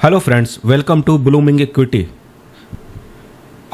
Hello friends, welcome to Blooming Equity.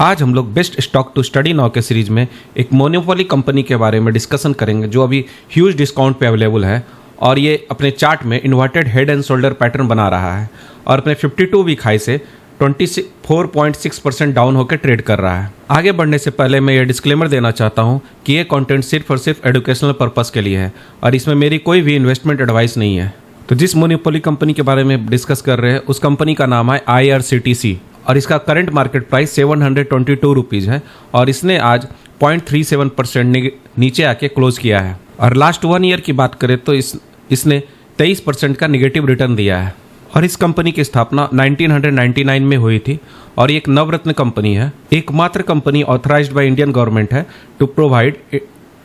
आज हम लोग best stock to study now के सीरीज में एक मोनोपोली कंपनी के बारे में डिस्कशन करेंगे जो अभी ह्यूज डिस्काउंट पे अवेलेबल है और ये अपने चार्ट में inverted head and shoulder pattern बना रहा है और अपने 52 वीक हाई से 24.6% डाउन होकर ट्रेड कर रहा है। आगे बढ़ने से पहले मैं ये डिस्क्लेमर देना चाहता हूँ कि ये कंटेंट सिर्फ और सिर्फ एजुकेशनल पर्पस के लिए है और इसमें मेरी कोई भी इन्वेस्टमेंट एडवाइस नहीं है। तो जिस मोनोपोली कंपनी के बारे में डिस्कस कर रहे हैं उस कंपनी का नाम है IRCTC और इसका करंट मार्केट प्राइस 722 रुपीज़ है और इसने आज 0.37% नीचे आके क्लोज किया है। और लास्ट 1 ईयर की बात करें तो इसने 23% का निगेटिव रिटर्न दिया है। और इस कंपनी की स्थापना 1999 में हुई थी और ये एक नवरत्न कंपनी है। एकमात्र company authorised by Indian government है to provide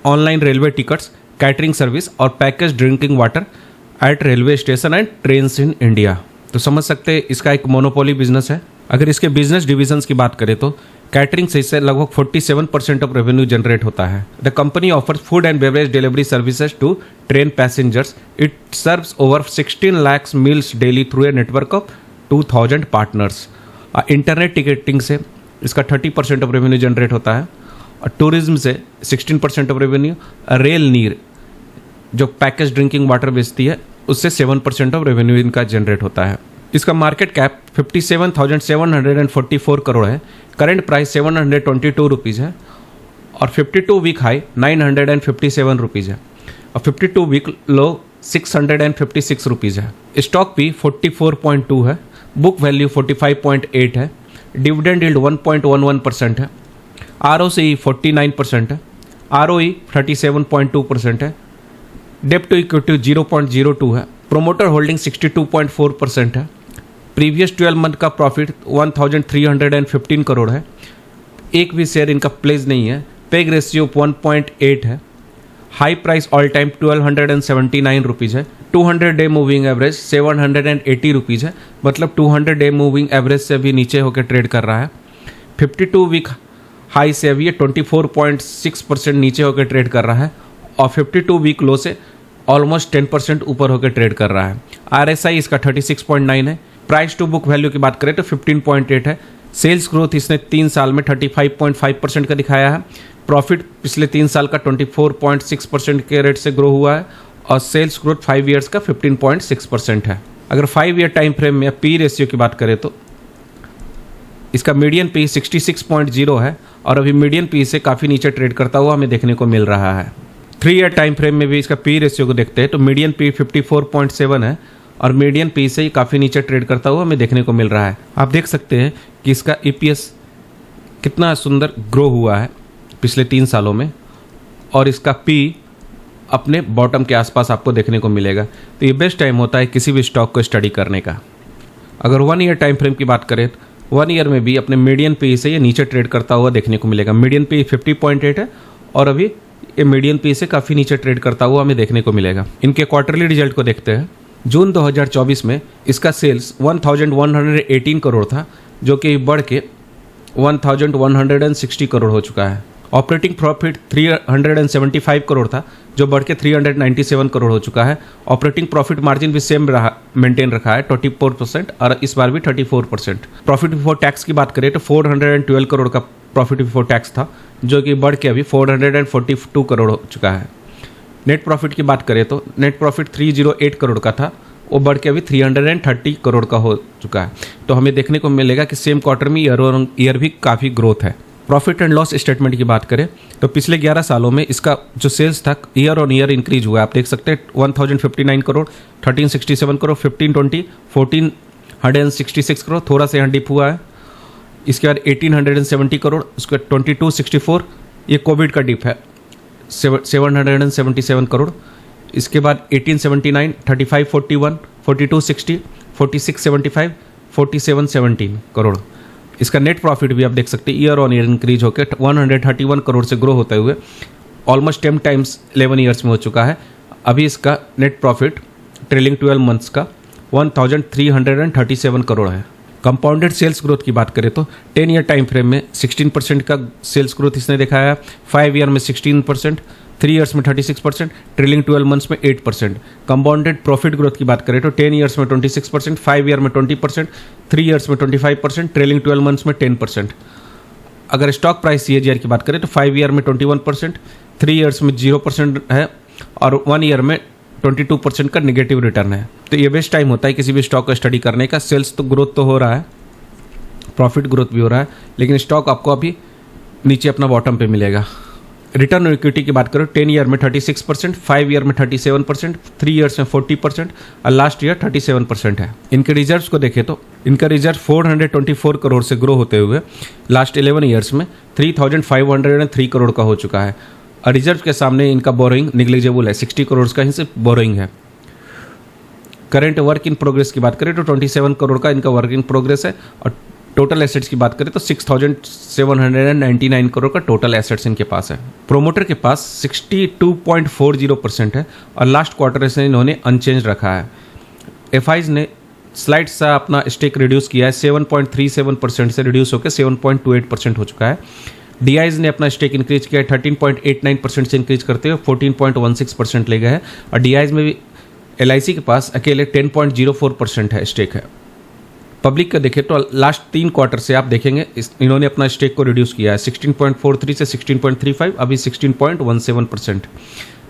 online railway tickets, catering service और package drinking water at railway station and trains in India. तो समझ सकते हैं इसका एक मोनोपोली बिजनेस है। अगर इसके बिजनेस डिविजन्स की बात करें तो कैटरिंग से इससे लगभग 47% ऑफ रेवेन्यू जनरेट होता है। The company offers food and beverage delivery services to train passengers. It serves over 16 lakhs meals daily through a network of 2000 partners. Internet ticketing से इसका 30% ऑफ रेवेन्यू जनरेट होता है और टूरिज्म से 16% of revenue. Rail नीर जो package drinking water बेचती है उससे 7% ऑफ रेवेन्यू इनका जनरेट होता है। इसका मार्केट कैप 57,744 करोड़ है। करंट प्राइस 722 रुपीज़ है और 52 वीक हाई 957 रुपीज़ है और 52 वीक लो 656 रुपीज़ है। स्टॉक पी 44.2 है, बुक वैल्यू 45.8 है, डिविडेंड यील्ड 1.11% है, ROCE 49% है, ROE 37.2% है, डेप्ट टू इक्विटी 0.02 है, प्रोमोटर होल्डिंग 62.4% है। प्रीवियस 12 मंथ का प्रॉफिट 1315 करोड़ है। एक भी शेयर इनका प्लेज नहीं है। पेग रेशियो 1.8 है। High price all time 1279 rupees है। 200 डे मूविंग एवरेज 780 रुपीज़ है, मतलब 200 डे मूविंग एवरेज से अभी नीचे होकर ट्रेड कर रहा है। 52 वीक हाई से अभी ये 24.6% नीचे होकर ट्रेड कर रहा है और 52 वीक लो से ऑलमोस्ट 10% ऊपर होकर ट्रेड कर रहा है। RSI इसका 36.9 है। प्राइस टू बुक वैल्यू की बात करें तो 15.8 है। सेल्स ग्रोथ इसने 3 साल में 35.5% का दिखाया है। प्रॉफिट पिछले 3 साल का 24.6% के रेट से ग्रो हुआ है और सेल्स ग्रोथ 5 ईयर्स का 15.6% है। अगर 5 ईयर टाइम फ्रेम में पी रेशियो की बात करें तो इसका मीडियन पी 66.0 है और अभी मीडियन पी से काफ़ी नीचे ट्रेड करता हुआ हमें देखने को मिल रहा है। 3 ईयर टाइम फ्रेम में भी इसका पी रेशियो को देखते हैं तो मीडियन पी 54.7 है और मीडियन पी से ही काफ़ी नीचे ट्रेड करता हुआ हमें देखने को मिल रहा है। आप देख सकते हैं कि इसका EPS कितना सुंदर ग्रो हुआ है पिछले 3 सालों में और इसका पी अपने बॉटम के आसपास आपको देखने को मिलेगा। तो ये बेस्ट टाइम होता है किसी भी स्टॉक को स्टडी करने का। अगर 1 ईयर टाइम फ्रेम की बात करें तो 1 ईयर में भी अपने मीडियन पी से ये नीचे ट्रेड करता हुआ देखने को मिलेगा। मीडियन पी 50.8 है और अभी ये मीडियन पी से काफ़ी नीचे ट्रेड करता हुआ हमें देखने को मिलेगा। इनके क्वार्टरली रिजल्ट को देखते हैं। जून 2024 में इसका सेल्स 1118 करोड़ था जो कि बढ़ के 1160 करोड़ हो चुका है। ऑपरेटिंग प्रॉफिट 375 करोड़ था जो बढ़ के 397 करोड़ हो चुका है। ऑपरेटिंग प्रॉफिट मार्जिन भी सेम मेंटेन रखा है 24% और इस बार भी 34%। प्रॉफिट बिफोर टैक्स की बात करें तो 412 करोड़ का प्रॉफिट बिफोर टैक्स था जो कि बढ़ के अभी 442 करोड़ हो चुका है। नेट प्रॉफिट की बात करें तो नेट प्रॉफिट 308 करोड़ का था, वो बढ़ के अभी 330 करोड़ का हो चुका है। तो हमें देखने को मिलेगा कि सेम क्वार्टर में ईयर भी काफ़ी ग्रोथ है। प्रॉफिट एंड लॉस स्टेटमेंट की बात करें तो पिछले 11 सालों में इसका जो सेल्स था ईयर ऑन ईयर इंक्रीज हुआ है। आप देख सकते हैं 1059 करोड़, 1367 करोड़, 1520, 1466 करोड़, थोड़ा सा यहाँ डिप हुआ है। इसके बाद 1870 करोड़, उसके बाद 2264, ये कोविड का डिप है 777 करोड़। इसके बाद 1879, 3541, 4260, 4675, 4717 करोड़। इसका नेट प्रॉफिट भी आप देख सकते हैं ईयर ऑन ईयर इंक्रीज होकर 131 करोड़ से ग्रो होते हुए ऑलमोस्ट 10 टाइम्स 11 ईयर्स में हो चुका है। अभी इसका नेट प्रॉफिट ट्रेलिंग 12 मंथ्स का 1337 करोड़ है। कंपाउंडेड सेल्स ग्रोथ की बात करें तो 10 ईयर टाइम फ्रेम में 16% का सेल्स ग्रोथ इसने दिखाया है, 5 ईयर में 16%, 3 ईयर्स में 36%, ट्रेलिंग 12 मंथ्स में 8%। कंपाउंडेड प्रॉफिट ग्रोथ की बात करें तो 10 ईयर्स में 26%, 5 ईयर में 20%, 3 ईयर्स में 25%, ट्रेलिंग 12 मंथ्स में 10%। अगर स्टॉक प्राइस CAGR की बात करें तो 5 ईयर में 21%, 3 ईयर्स में 0% है और 1 ईयर में 22% का निगेटिव रिटर्न है। तो ये बेस्ट टाइम होता है किसी भी स्टॉक का स्टडी करने का। सेल्स तो ग्रोथ तो हो रहा है, प्रॉफिट ग्रोथ भी हो रहा है, लेकिन स्टॉक आपको अभी नीचे अपना बॉटम पे मिलेगा। रिटर्न ऑन इक्विटी की बात करो 10 ईयर में 36%, 5 ईयर में 37%, 3 ईयर्स में 40% और लास्ट ईयर 37% है। इनके रिजर्व्स को देखें तो इनका रिजर्व 424 करोड़ से ग्रो होते हुए लास्ट 11 ईयर्स में 3503 करोड़ का हो चुका है। और रिजर्व के सामने इनका बोरोइंग निग्लिजिबल है, 60 करोड़ का ही सिर्फ बोरोइंग है। करेंट वर्क इन प्रोग्रेस की बात करें तो 27 करोड़ का इनका वर्क इन प्रोग्रेस है और टोटल एसेट्स की बात करें तो 6799 करोड़ का टोटल एसेट्स इनके पास है। प्रोमोटर के पास 62.40% है और लास्ट क्वार्टर से इन्होंने अनचेंज रखा है। एफआईज ने स्लाइड सा अपना स्टेक रिड्यूस किया है, 7.37% से रिड्यूस होकर 7.28% हो चुका है। डीआईज ने अपना स्टेक इंक्रीज किया है, 13.89% से इंक्रीज करते हुए 14.16% ले गए हैं और डीआईज में भी LIC के पास अकेले 10.04% है स्टेक है। पब्लिक का देखें तो लास्ट 3 क्वार्टर से आप देखेंगे इन्होंने अपना स्टेक को रिड्यूस किया है, 16.43 से 16.35, अभी 16.17%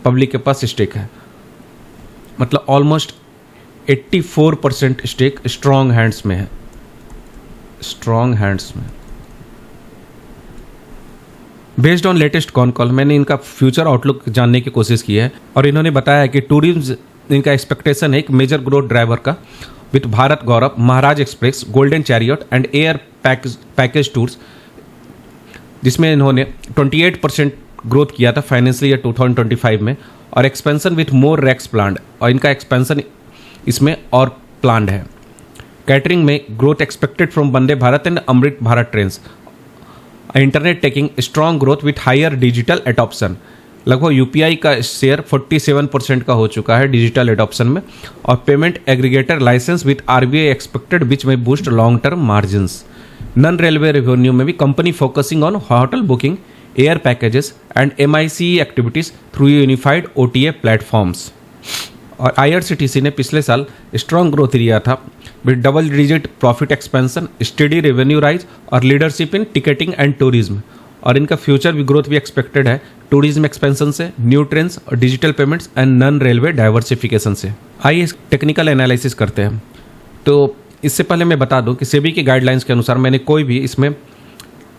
पब्लिक के पास स्टेक है। मतलब ऑलमोस्ट 84% स्टेक स्ट्रॉन्ग हैंड्स में है, स्ट्रॉन्ग हैंड्स में। Based on latest con call मैंने इनका फ्यूचर आउटलुक जानने की कोशिश की है और इन्होंने बताया है कि टूरिज्म इनका एक्सपेक्टेशन है एक मेजर ग्रोथ ड्राइवर का with Bharat Gaurav, Maharaj express, golden chariot and air package tours, जिसमें इन्होंने 28% ग्रोथ किया था फाइनेंशियल ईयर 2025 में और expansion with more rakes planned, और इनका एक्सपेंशन इसमें और प्लान्ड है। कैटरिंग में growth expected from Vande Bharat and Amrit Bharat trains. Internet taking strong growth with higher digital adoption. लगभग UPI का शेयर 47% का हो चुका है डिजिटल एडॉप्शन में और payment aggregator licence with RBI expected which में boost long term margins. Non railway revenue में भी company focusing on hotel booking, air packages and MICE activities through unified OTA platforms. और IRCTC ने पिछले साल strong growth लिया था with double digit profit expansion, steady revenue rise और leadership in ticketing and tourism. और इनका फ्यूचर भी ग्रोथ भी एक्सपेक्टेड है टूरिज्म एक्सपेंशन से, न्यू ट्रेंड्स और digital payments and non railway diversification से। आइए टेक्निकल एनालिसिस करते हैं। तो इससे पहले मैं बता दूं कि सेबी की गाइडलाइंस के अनुसार मैंने कोई भी इसमें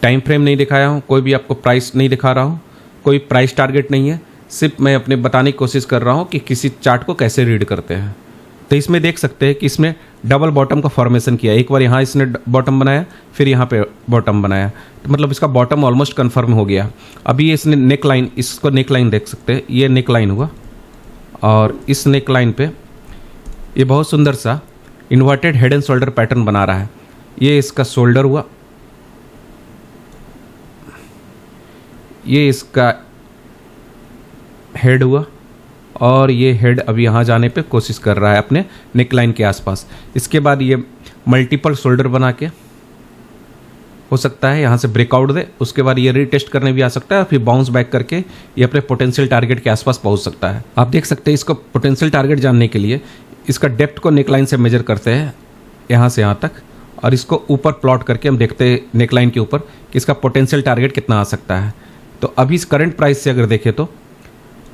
टाइम फ्रेम नहीं दिखाया हूं, कोई भी आपको प्राइस नहीं दिखा रहा हूं, कोई प्राइस टारगेट नहीं है, सिर्फ मैं अपने बताने की कोशिश कर रहा हूं कि किसी चार्ट को कैसे रीड करते हैं। तो इसमें देख सकते हैं कि इसमें डबल बॉटम का फॉर्मेशन किया, एक बार यहाँ इसने बॉटम बनाया फिर यहाँ पे बॉटम बनाया, तो मतलब इसका बॉटम ऑलमोस्ट कंफर्म हो गया। अभी इसने नेक लाइन, इसको नेक लाइन देख सकते हैं, ये नेक लाइन हुआ और इस नेक लाइन पे ये बहुत सुंदर सा inverted head and shoulder pattern बना रहा है। ये इसका शोल्डर हुआ, ये इसका हेड हुआ और ये हेड अभी यहाँ जाने पे कोशिश कर रहा है अपने नेकलाइन के आसपास। इसके बाद ये मल्टीपल शोल्डर बना के हो सकता है यहाँ से ब्रेकआउट दे, उसके बाद ये रीटेस्ट करने भी आ सकता है, फिर बाउंस बैक करके ये अपने पोटेंशियल टारगेट के आसपास पहुँच सकता है। आप देख सकते हैं इसको पोटेंशियल टारगेट जानने के लिए इसका डेप्थ को नेकलाइन से मेजर करते हैं यहाँ से यहाँ तक, और इसको ऊपर प्लॉट करके हम देखते हैं नेकलाइन के ऊपर कि इसका पोटेंशियल टारगेट कितना आ सकता है। तो अभी इस करंट प्राइस से अगर देखें तो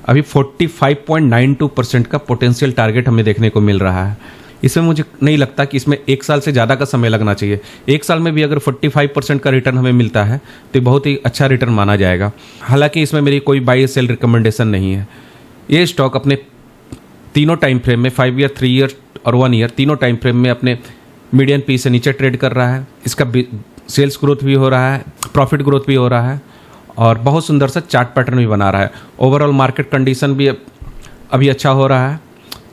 अभी 45.92% का पोटेंशियल टारगेट हमें देखने को मिल रहा है। इसमें मुझे नहीं लगता कि इसमें 1 साल से ज़्यादा का समय लगना चाहिए। 1 साल में भी अगर 45% का रिटर्न हमें मिलता है तो बहुत ही अच्छा रिटर्न माना जाएगा। हालांकि इसमें मेरी कोई बाई सेल रिकमेंडेशन नहीं है। ये स्टॉक अपने तीनों टाइम फ्रेम में 5 ईयर, 3 ईयर और 1 ईयर तीनों टाइम फ्रेम में अपने मीडियन पी से नीचे ट्रेड कर रहा है। इसका सेल्स ग्रोथ भी हो रहा है, प्रॉफिट ग्रोथ भी हो रहा है और बहुत सुंदर सा चार्ट पैटर्न भी बना रहा है। ओवरऑल मार्केट कंडीशन भी अभी अच्छा हो रहा है,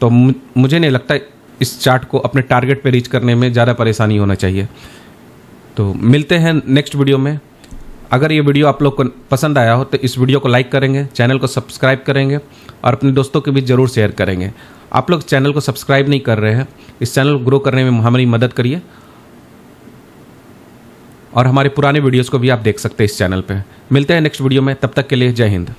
तो मुझे नहीं लगता इस चार्ट को अपने टारगेट पे रीच करने में ज़्यादा परेशानी होना चाहिए। तो मिलते हैं नेक्स्ट वीडियो में। अगर ये वीडियो आप लोग को पसंद आया हो तो इस वीडियो को लाइक करेंगे, चैनल को सब्सक्राइब करेंगे और अपने दोस्तों के बीच ज़रूर शेयर करेंगे। आप लोग चैनल को सब्सक्राइब नहीं कर रहे हैं, इस चैनल को ग्रो करने में हमारी मदद करिए और हमारे पुराने वीडियोस को भी आप देख सकते हैं इस चैनल पे। मिलते हैं नेक्स्ट वीडियो में, तब तक के लिए जय हिंद।